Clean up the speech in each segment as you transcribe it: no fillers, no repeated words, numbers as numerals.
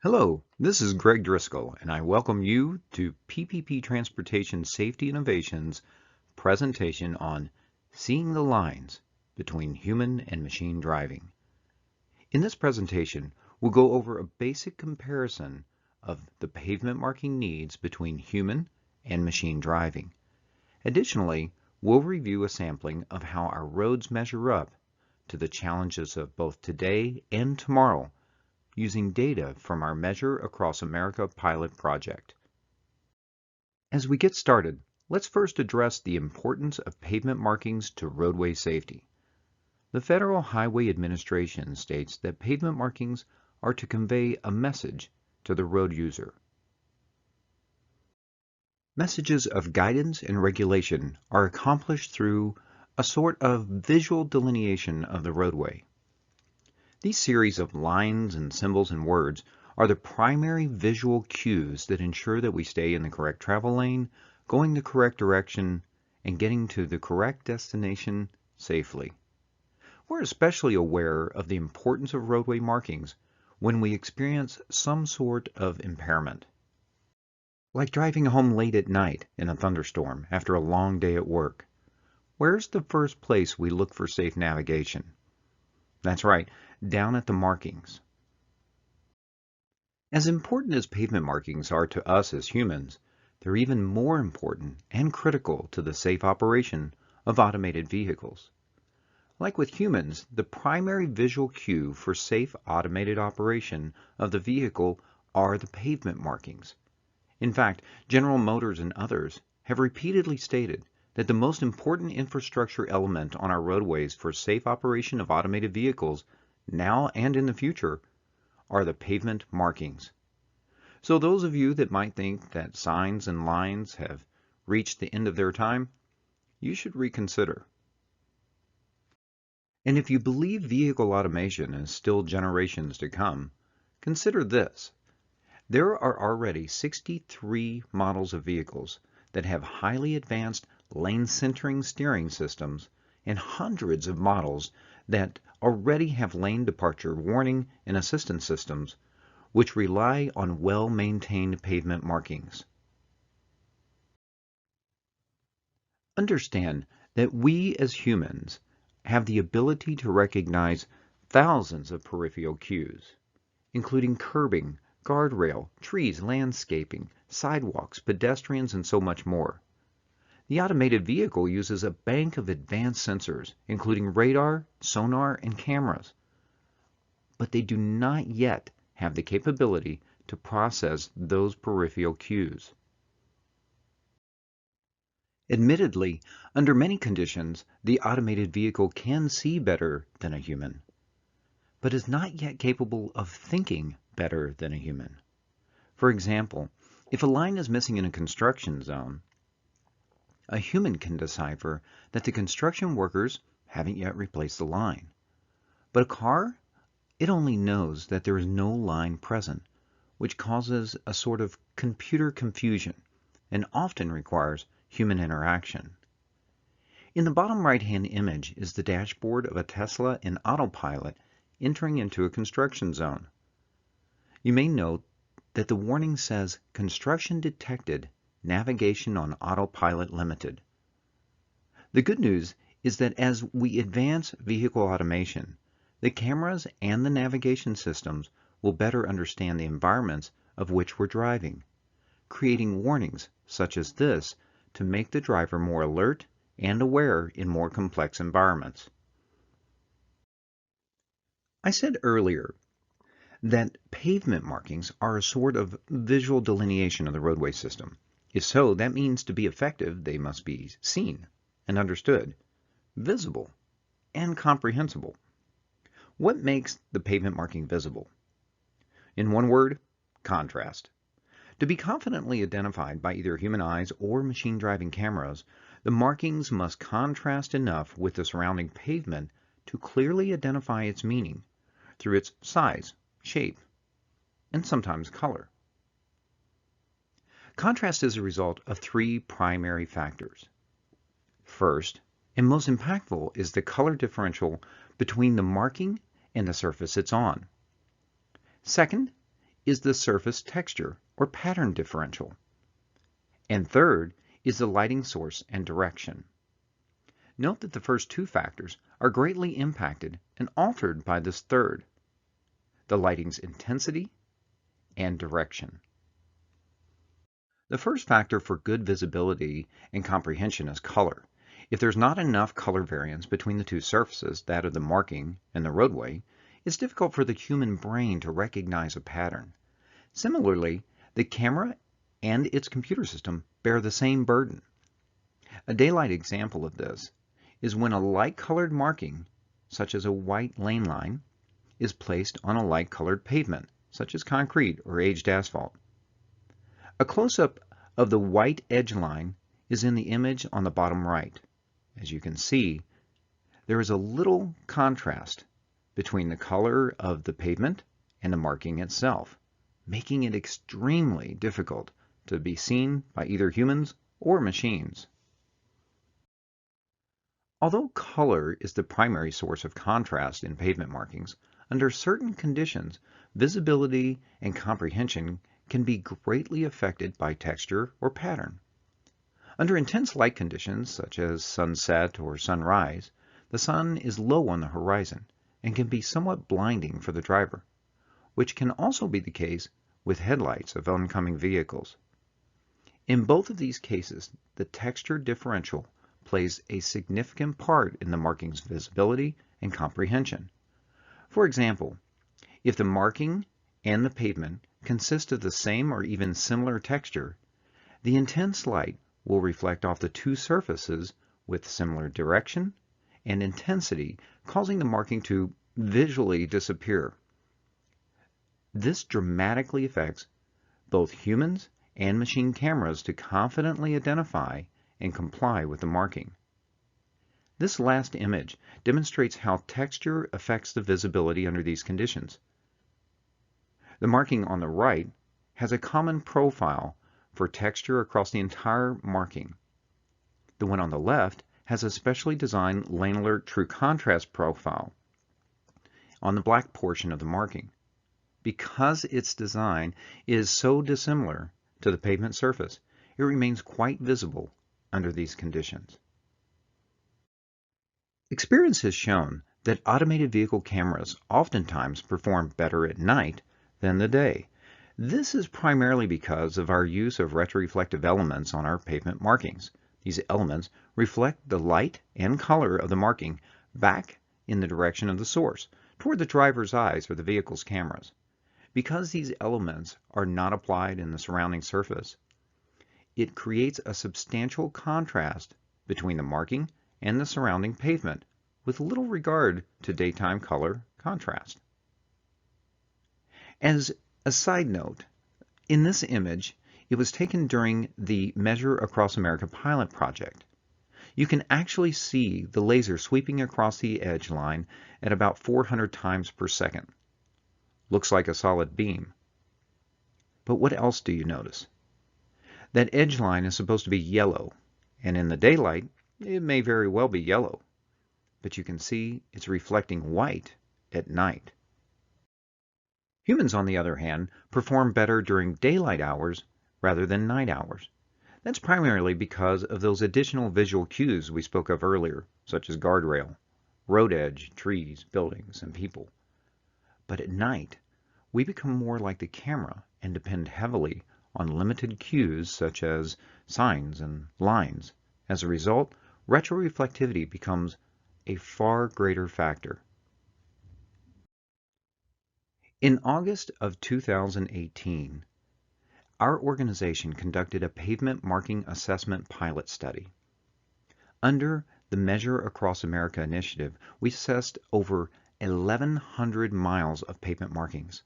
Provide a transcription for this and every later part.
Hello, this is Greg Driscoll, and I welcome you to PPP Transportation Safety Innovations presentation on Seeing the Lines Between Human and Machine Driving. In this presentation, we'll go over a basic comparison of the pavement marking needs between human and machine driving. Additionally, we'll review a sampling of how our roads measure up to the challenges of both today and tomorrow using data from our Measure Across America pilot project. As we get started, let's first address the importance of pavement markings to roadway safety. The Federal Highway Administration states that pavement markings are to convey a message to the road user. Messages of guidance and regulation are accomplished through a sort of visual delineation of the roadway. These series of lines and symbols and words are the primary visual cues that ensure that we stay in the correct travel lane, going the correct direction, and getting to the correct destination safely. We're especially aware of the importance of roadway markings when we experience some sort of impairment. Like driving home late at night in a thunderstorm after a long day at work. Where's the first place we look for safe navigation? That's right, down at the markings. As important as pavement markings are to us as humans, they're even more important and critical to the safe operation of automated vehicles. Like with humans, the primary visual cue for safe automated operation of the vehicle are the pavement markings. In fact, General Motors and others have repeatedly stated that the most important infrastructure element on our roadways for safe operation of automated vehicles, now and in the future, are the pavement markings. So those of you that might think that signs and lines have reached the end of their time, you should reconsider. And if you believe vehicle automation is still generations to come, consider this. There are already 63 models of vehicles that have highly advanced lane centering steering systems and hundreds of models that already have lane departure warning and assistance systems which rely on well-maintained pavement markings. Understand that we as humans have the ability to recognize thousands of peripheral cues, including curbing, guardrail, trees, landscaping, sidewalks, pedestrians, and so much more. The automated vehicle uses a bank of advanced sensors, including radar, sonar, and cameras. But they do not yet have the capability to process those peripheral cues. Admittedly, under many conditions, the automated vehicle can see better than a human, but is not yet capable of thinking better than a human. For example, if a line is missing in a construction zone, a human can decipher that the construction workers haven't yet replaced the line. But a car, it only knows that there is no line present, which causes a sort of computer confusion and often requires human interaction. In the bottom right-hand image is the dashboard of a Tesla in autopilot entering into a construction zone. You may note that the warning says construction detected, navigation on autopilot limited. The good news is that as we advance vehicle automation, the cameras and the navigation systems will better understand the environments of which we're driving, creating warnings such as this to make the driver more alert and aware in more complex environments. I said earlier that pavement markings are a sort of visual delineation of the roadway system. If so, that means to be effective, they must be seen and understood, visible, and comprehensible. What makes the pavement marking visible? In one word, contrast. To be confidently identified by either human eyes or machine driving cameras, the markings must contrast enough with the surrounding pavement to clearly identify its meaning through its size, shape, and sometimes color. Contrast is a result of three primary factors. First, and most impactful, is the color differential between the marking and the surface it's on. Second, is the surface texture or pattern differential. And third is the lighting source and direction. Note that the first two factors are greatly impacted and altered by this third, the lighting's intensity and direction. The first factor for good visibility and comprehension is color. If there's not enough color variance between the two surfaces, that of the marking and the roadway, it's difficult for the human brain to recognize a pattern. Similarly, the camera and its computer system bear the same burden. A daylight example of this is when a light-colored marking, such as a white lane line, is placed on a light-colored pavement, such as concrete or aged asphalt. A close-up of the white edge line is in the image on the bottom right. As you can see, there is a little contrast between the color of the pavement and the marking itself, making it extremely difficult to be seen by either humans or machines. Although color is the primary source of contrast in pavement markings, under certain conditions, visibility and comprehension can be greatly affected by texture or pattern. Under intense light conditions, such as sunset or sunrise, the sun is low on the horizon and can be somewhat blinding for the driver, which can also be the case with headlights of oncoming vehicles. In both of these cases, the texture differential plays a significant part in the marking's visibility and comprehension. For example, if the marking and the pavement consist of the same or even similar texture, the intense light will reflect off the two surfaces with similar direction and intensity, causing the marking to visually disappear. This dramatically affects both humans and machine cameras to confidently identify and comply with the marking. This last image demonstrates how texture affects the visibility under these conditions. The marking on the right has a common profile for texture across the entire marking. The one on the left has a specially designed lane alert true contrast profile on the black portion of the marking. Because its design is so dissimilar to the pavement surface, it remains quite visible under these conditions. Experience has shown that automated vehicle cameras oftentimes perform better at night than the day. This is primarily because of our use of retroreflective elements on our pavement markings. These elements reflect the light and color of the marking back in the direction of the source, toward the driver's eyes or the vehicle's cameras. Because these elements are not applied in the surrounding surface, it creates a substantial contrast between the marking and the surrounding pavement, with little regard to daytime color contrast. As a side note, in this image, it was taken during the Measure Across America pilot project. You can actually see the laser sweeping across the edge line at about 400 times per second. Looks like a solid beam. But what else do you notice? That edge line is supposed to be yellow, and in the daylight, it may very well be yellow, but you can see it's reflecting white at night. Humans, on the other hand, perform better during daylight hours rather than night hours. That's primarily because of those additional visual cues we spoke of earlier, such as guardrail, road edge, trees, buildings, and people. But at night, we become more like the camera and depend heavily on limited cues such as signs and lines. As a result, retroreflectivity becomes a far greater factor. In August of 2018, our organization conducted a pavement marking assessment pilot study. Under the Measure Across America initiative, we assessed over 1,100 miles of pavement markings.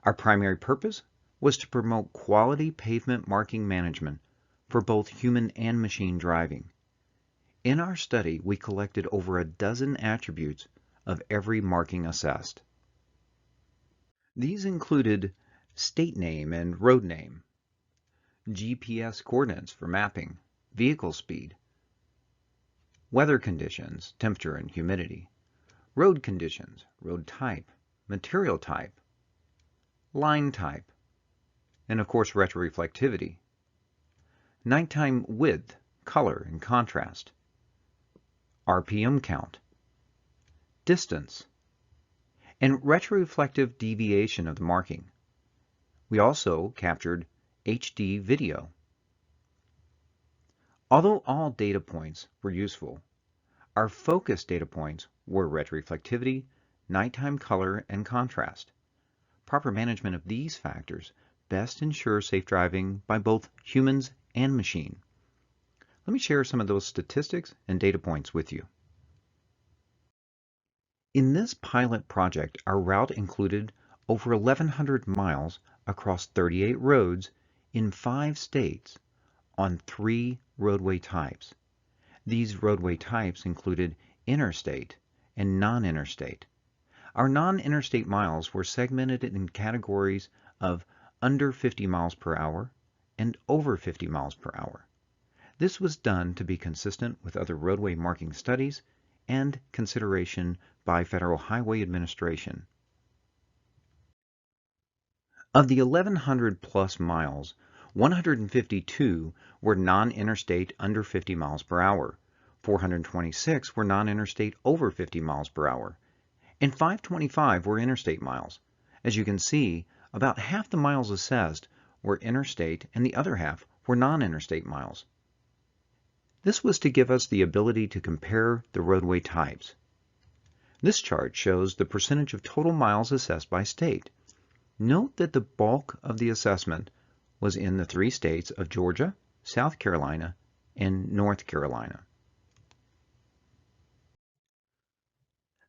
Our primary purpose was to promote quality pavement marking management for both human and machine driving. In our study, we collected over a dozen attributes of every marking assessed. These included state name and road name, GPS coordinates for mapping, vehicle speed, weather conditions, temperature and humidity, road conditions, road type, material type, line type, and of course retroreflectivity, nighttime width, color, and contrast, RPM count, distance, and retroreflective deviation of the marking. We also captured HD video. Although all data points were useful, our focus data points were retroreflectivity, nighttime color, and contrast. Proper management of these factors best ensures safe driving by both humans and machine. Let me share some of those statistics and data points with you. In this pilot project, our route included over 1,100 miles across 38 roads in 5 states on 3 roadway types. These roadway types included interstate and non-interstate. Our non-interstate miles were segmented in categories of under 50 miles per hour and over 50 miles per hour. This was done to be consistent with other roadway marking studies and consideration by Federal Highway Administration. Of the 1,100 plus miles, 152 were non-interstate under 50 miles per hour, 426 were non-interstate over 50 miles per hour, and 525 were interstate miles. As you can see, about half the miles assessed were interstate and the other half were non-interstate miles. This was to give us the ability to compare the roadway types. This chart shows the percentage of total miles assessed by state. Note that the bulk of the assessment was in the 3 states of Georgia, South Carolina, and North Carolina.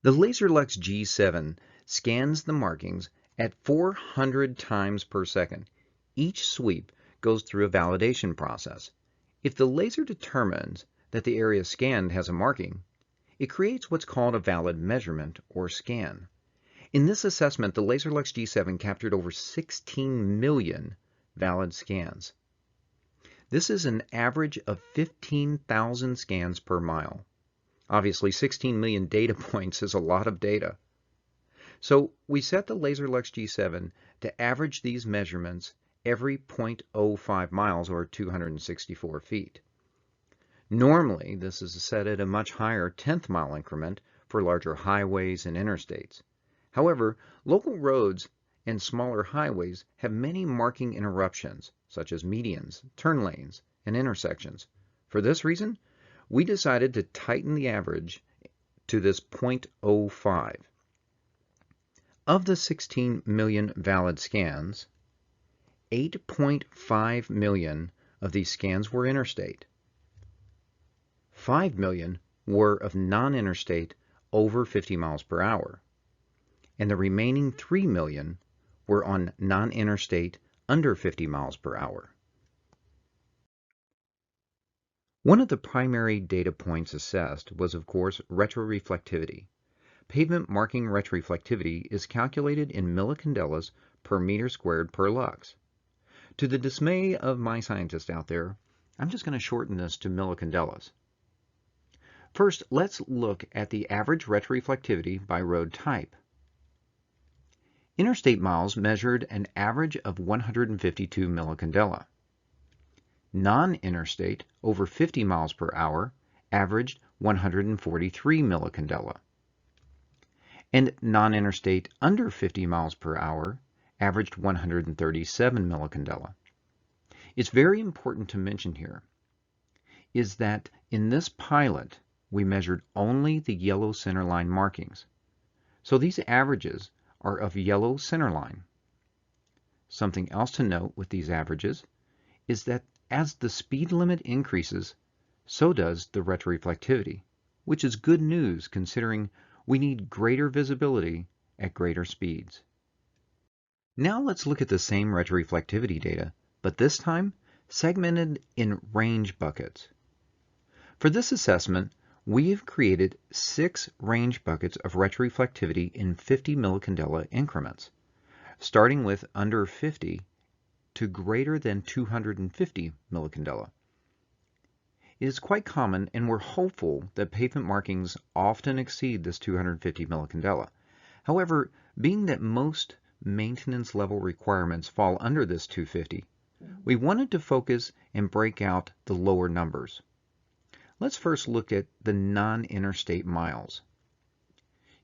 The LaserLux G7 scans the markings at 400 times per second. Each sweep goes through a validation process. If the laser determines that the area scanned has a marking, it creates what's called a valid measurement or scan. In this assessment, the LaserLux G7 captured over 16 million valid scans. This is an average of 15,000 scans per mile. Obviously, 16 million data points is a lot of data. So we set the LaserLux G7 to average these measurements every 0.05 miles or 264 feet. Normally, this is set at a much higher 10th mile increment for larger highways and interstates. However, local roads and smaller highways have many marking interruptions, such as medians, turn lanes, and intersections. For this reason, we decided to tighten the average to this 0.05. Of the 16 million valid scans, 8.5 million of these scans were interstate. 5 million were of non-interstate over 50 miles per hour. And the remaining 3 million were on non-interstate under 50 miles per hour. One of the primary data points assessed was, of course, retroreflectivity. Pavement marking retroreflectivity is calculated in millicandelas per meter squared per lux. To the dismay of my scientists out there, I'm just going to shorten this to millicandelas. First, let's look at the average retroreflectivity by road type. Interstate miles measured an average of 152 millicandela. Non-interstate over 50 miles per hour averaged 143 millicandela. And non-interstate under 50 miles per hour averaged 137 millicandela. It's very important to mention here is that in this pilot, we measured only the yellow centerline markings. So these averages are of yellow centerline. Something else to note with these averages is that as the speed limit increases, so does the retroreflectivity, which is good news considering we need greater visibility at greater speeds. Now let's look at the same retroreflectivity data, but this time segmented in range buckets. For this assessment, we have created 6 range buckets of retroreflectivity in 50 millicandela increments, starting with under 50 to greater than 250 millicandela. It is quite common, and we're hopeful that pavement markings often exceed this 250 millicandela. However, being that most maintenance level requirements fall under this 250, we wanted to focus and break out the lower numbers. Let's first look at the non-interstate miles.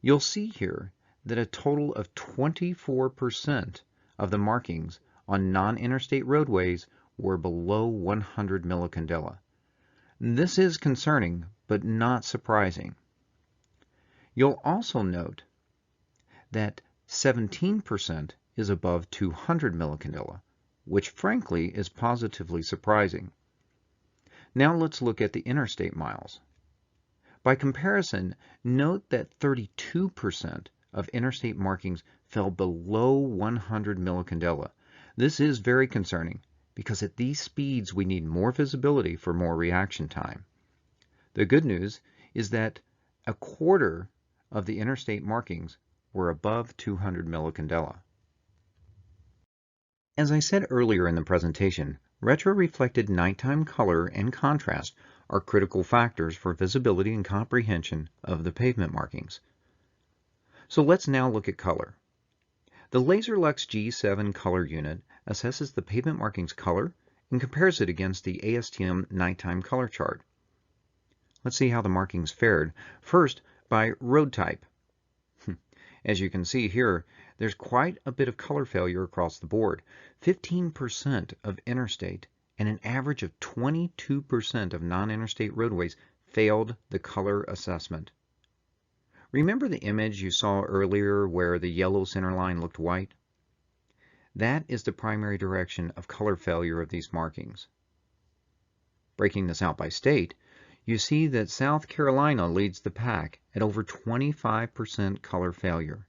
You'll see here that a total of 24% of the markings on non-interstate roadways were below 100 millicandela. This is concerning, but not surprising. You'll also note that 17% is above 200 millicandela, which frankly is positively surprising. Now let's look at the interstate miles. By comparison, note that 32% of interstate markings fell below 100 millicandela. This is very concerning because at these speeds we need more visibility for more reaction time. The good news is that a quarter of the interstate markings were above 200 millicandela. As I said earlier in the presentation, retroreflected nighttime color and contrast are critical factors for visibility and comprehension of the pavement markings. So let's now look at color. The LaserLux G7 color unit assesses the pavement markings color and compares it against the ASTM nighttime color chart. Let's see how the markings fared. First, by road type. As you can see here, there's quite a bit of color failure across the board. 15% of interstate and an average of 22% of non-interstate roadways failed the color assessment. Remember the image you saw earlier where the yellow center line looked white? That is the primary direction of color failure of these markings. Breaking this out by state, you see that South Carolina leads the pack at over 25% color failure.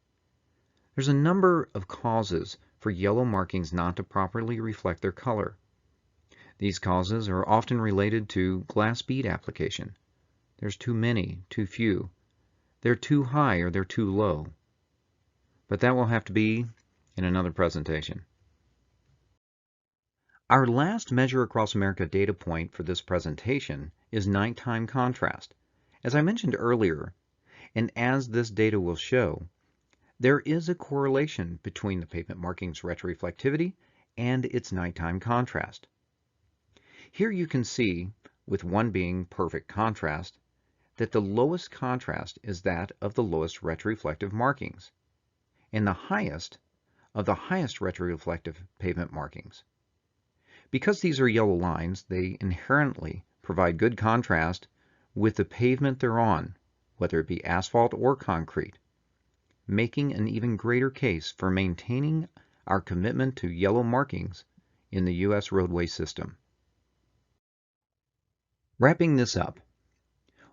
There's a number of causes for yellow markings not to properly reflect their color. These causes are often related to glass bead application. There's too many, too few. They're too high or they're too low. But that will have to be in another presentation. Our last Measure Across America data point for this presentation is nighttime contrast. As I mentioned earlier, and as this data will show, there is a correlation between the pavement markings retroreflectivity and its nighttime contrast. Here you can see, with one being perfect contrast, that the lowest contrast is that of the lowest retroreflective markings, and the highest of the highest retroreflective pavement markings. Because these are yellow lines, they inherently provide good contrast with the pavement they're on, whether it be asphalt or concrete, making an even greater case for maintaining our commitment to yellow markings in the U.S. roadway system. Wrapping this up,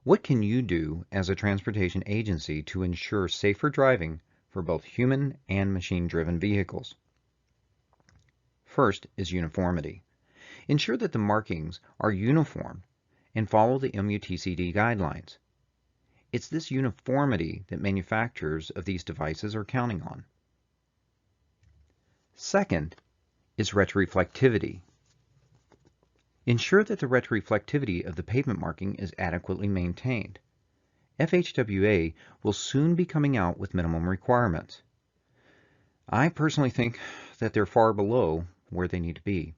what can you do as a transportation agency to ensure safer driving for both human and machine-driven vehicles? First is uniformity. Ensure that the markings are uniform and follow the MUTCD guidelines. It's this uniformity that manufacturers of these devices are counting on. Second is retroreflectivity. Ensure that the retroreflectivity of the pavement marking is adequately maintained. FHWA will soon be coming out with minimum requirements. I personally think that they're far below where they need to be.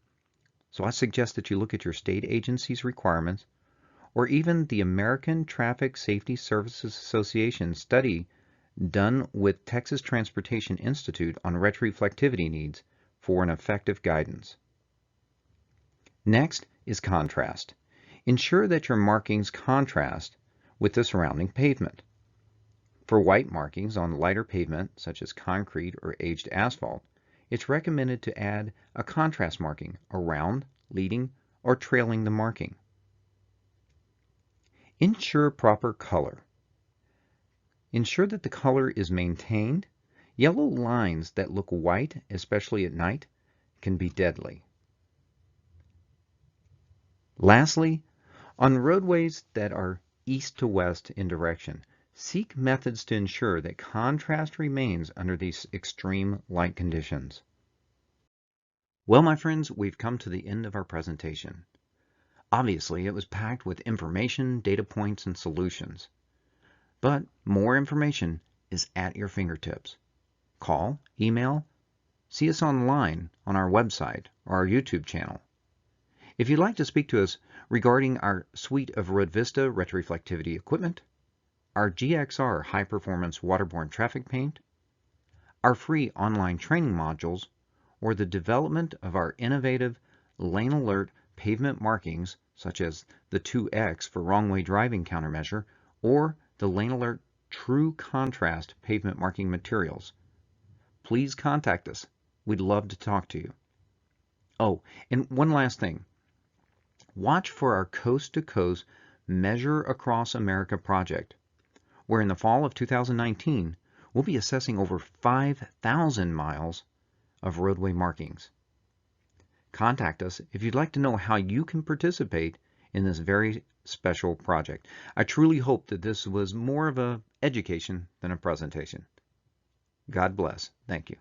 So I suggest that you look at your state agency's requirements, or even the American Traffic Safety Services Association study done with Texas Transportation Institute on retroreflectivity needs for an effective guidance. Next is contrast. Ensure that your markings contrast with the surrounding pavement. For white markings on lighter pavement, such as concrete or aged asphalt, it's recommended to add a contrast marking around, leading, or trailing the marking. Ensure proper color. Ensure that the color is maintained. Yellow lines that look white, especially at night, can be deadly. Lastly, on roadways that are east to west in direction, seek methods to ensure that contrast remains under these extreme light conditions. Well, my friends, we've come to the end of our presentation. Obviously, it was packed with information, data points, and solutions. But more information is at your fingertips. Call, email, See us online on our website or our YouTube channel. If you'd like to speak to us regarding our suite of Road Vista retroreflectivity equipment, our GXR high-performance waterborne traffic paint, our free online training modules, or the development of our innovative lane alert pavement markings, such as the 2X for wrong-way driving countermeasure, or the lane alert true contrast pavement marking materials, please contact us. We'd love to talk to you. Oh, and one last thing. Watch for our Coast to Coast Measure Across America project, where in the fall of 2019, we'll be assessing over 5,000 miles of roadway markings. Contact us if you'd like to know how you can participate in this very special project. I truly hope that this was more of an education than a presentation. God bless. Thank you.